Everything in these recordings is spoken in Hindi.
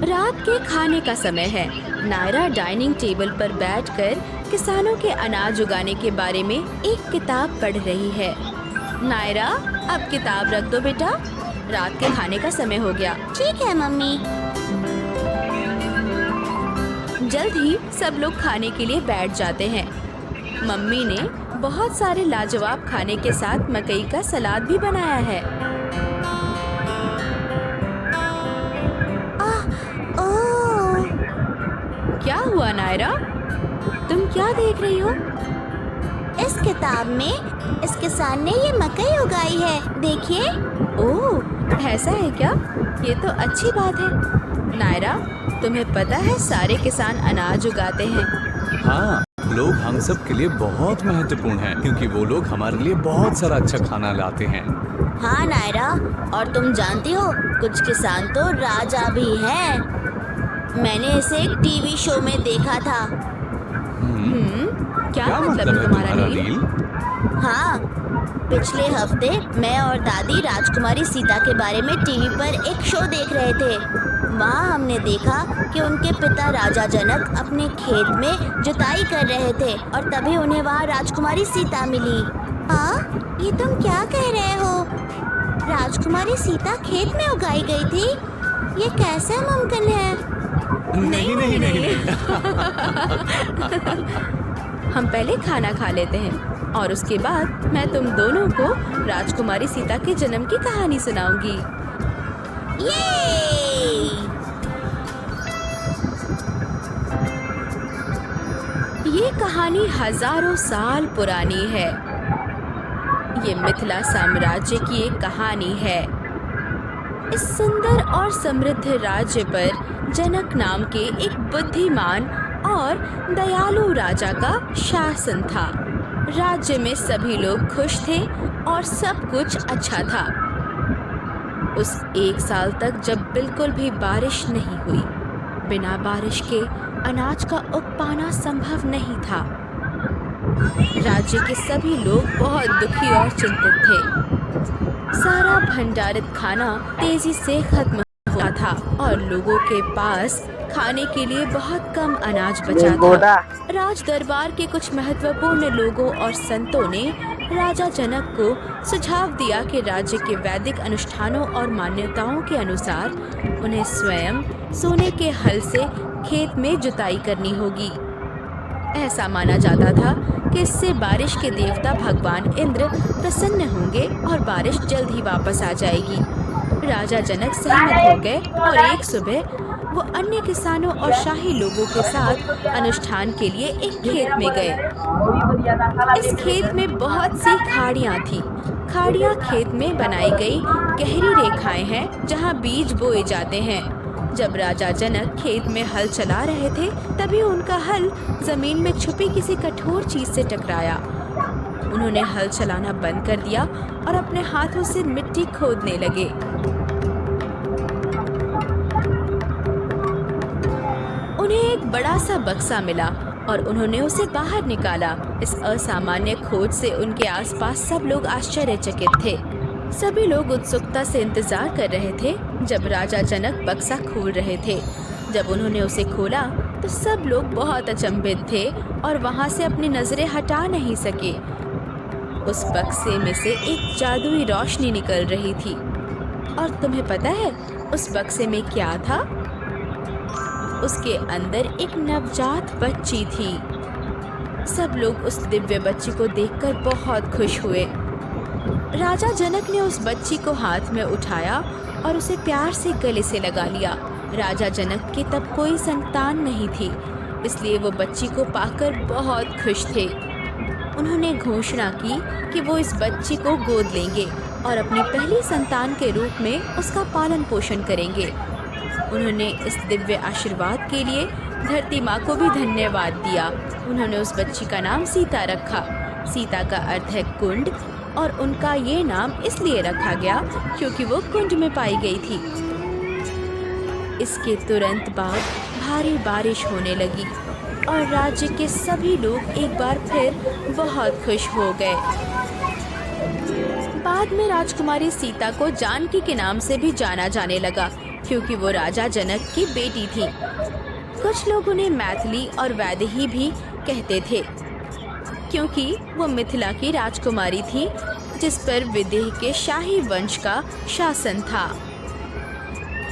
रात के खाने का समय है। नायरा डाइनिंग टेबल पर बैठकर किसानों के अनाज उगाने के बारे में एक किताब पढ़ रही है। नायरा, अब किताब रख दो बेटा, रात के खाने का समय हो गया। ठीक है मम्मी। जल्द ही सब लोग खाने के लिए बैठ जाते हैं। मम्मी ने बहुत सारे लाजवाब खाने के साथ मकई का सलाद भी बनाया है। ओह, क्या हुआ नायरा, तुम क्या देख रही हो? इस किताब में इस किसान ने ये मकई उगाई है, देखिए। ओह, ऐसा है क्या? ये तो अच्छी बात है। नायरा, तुम्हें पता है सारे किसान अनाज उगाते हैं। हाँ, लोग हम सब के लिए बहुत महत्वपूर्ण हैं, क्योंकि वो लोग हमारे लिए बहुत सारा अच्छा खाना लाते हैं। हाँ नायरा, और तुम जानती हो कुछ किसान तो राजा भी हैं। मैंने इसे एक टीवी शो में देखा था। क्या मतलब है तुम्हारा नील? हाँ, पिछले हफ्ते मैं और दादी राजकुमारी सीता के बारे में टीवी पर एक शो देख रहे थे। वहाँ हमने देखा कि उनके पिता राजा जनक अपने खेत में जुताई कर रहे थे और तभी उन्हें वहाँ राजकुमारी सीता मिली। हाँ, ये तुम क्या कह रहे हो? राजकुमारी सीता खेत में उगाई गई थी? ये कैसे मुमकिन है? नहीं नहीं नहीं, नहीं। हम पहले खाना खा लेते हैं और उसके बाद मैं तुम दोनों को राजकुमारी सीता के जन्म की कहानी सुनाऊंगी। ये कहानी हजारों साल पुरानी है। ये मिथिला साम्राज्य की एक कहानी है। इस सुंदर और समृद्ध राज्य पर जनक नाम के एक बुद्धिमान और दयालु राजा का शासन था। राज्य में सभी लोग खुश थे और सब कुछ अच्छा था। उस एक साल तक जब बिल्कुल भी बारिश नहीं हुई। बिना बारिश के अनाज का उग पाना संभव नहीं था। राज्य के सभी लोग बहुत दुखी और चिंतित थे। सारा भंडारित खाना तेजी से खत्म हुआ था और लोगों के पास खाने के लिए बहुत कम अनाज बचा था। राज दरबार के कुछ महत्वपूर्ण लोगों और संतों ने राजा जनक को सुझाव दिया कि राज्य के वैदिक अनुष्ठानों और मान्यताओं के अनुसार उन्हें स्वयं सोने के हल से खेत में जुताई करनी होगी। ऐसा माना जाता था कि इससे बारिश के देवता भगवान इंद्र प्रसन्न होंगे और बारिश जल्द ही वापस आ जाएगी। राजा जनक सहमत हो गए और एक सुबह वो अन्य किसानों और शाही लोगों के साथ अनुष्ठान के लिए एक खेत में गए। इस खेत में बहुत सी खाड़ियाँ थीं। खाड़ियाँ खेत में बनाई गई गहरी रेखाएं हैं जहाँ बीज बोए जाते हैं। जब राजा जनक खेत में हल चला रहे थे तभी उनका हल जमीन में छुपी किसी कठोर चीज से टकराया। उन्होंने हल चलाना बंद कर दिया और अपने हाथों से मिट्टी खोदने लगे। उन्हें एक बड़ा सा बक्सा मिला और उन्होंने उसे बाहर निकाला। इस असामान्य खोज से उनके आसपास सब लोग आश्चर्यचकित थे। सभी लोग उत्सुकता से इंतजार कर रहे थे जब राजा जनक बक्सा खोल रहे थे। जब उन्होंने उसे खोला तो सब लोग बहुत अचंभित थे और वहां से अपनी नजरें हटा नहीं सके। उस बक्से में से एक जादुई रोशनी निकल रही थी। और तुम्हें पता है उस बक्से में क्या था? उसके अंदर एक नवजात बच्ची थी। सब लोग उस दिव्य बच्ची को देखकर बहुत खुश हुए। राजा जनक ने उस बच्ची को हाथ में उठाया और उसे प्यार से गले से लगा लिया। राजा जनक के तब कोई संतान नहीं थी, इसलिए वो बच्ची को पाकर बहुत खुश थे। उन्होंने घोषणा की कि वो इस बच्ची को गोद लेंगे और अपनी पहली संतान के रूप में उसका पालन पोषण करेंगे। उन्होंने इस दिव्य आशीर्वाद के लिए धरती माँ को भी धन्यवाद दिया। उन्होंने उस बच्ची का नाम सीता रखा। सीता का अर्थ है कुंड और उनका ये नाम इसलिए रखा गया क्योंकि वो कुंड में पाई गई थी। इसके तुरंत बाद भारी बारिश होने लगी और राज्य के सभी लोग एक बार फिर बहुत खुश हो गए। बाद में राजकुमारी सीता को जानकी के नाम से भी जाना जाने लगा। क्योंकि वो राजा जनक की बेटी थी। कुछ लोग उन्हें मैथिली और वैदेही भी कहते थे, क्योंकि वो मिथिला की राजकुमारी थी जिस पर विदेह के शाही वंश का शासन था।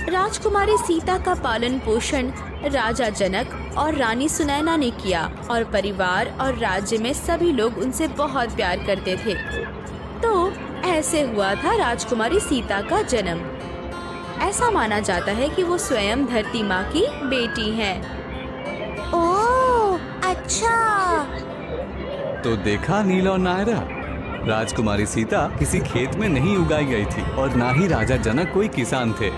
राजकुमारी सीता का पालन पोषण राजा जनक और रानी सुनैना ने किया और परिवार और राज्य में सभी लोग उनसे बहुत प्यार करते थे। तो ऐसे हुआ था राजकुमारी सीता का जन्म। ऐसा माना जाता है कि वो स्वयं धरती माँ की बेटी हैं। ओह, अच्छा। तो देखा नील और नायरा, राजकुमारी सीता किसी खेत में नहीं उगाई गई थी और ना ही राजा जनक कोई किसान थे।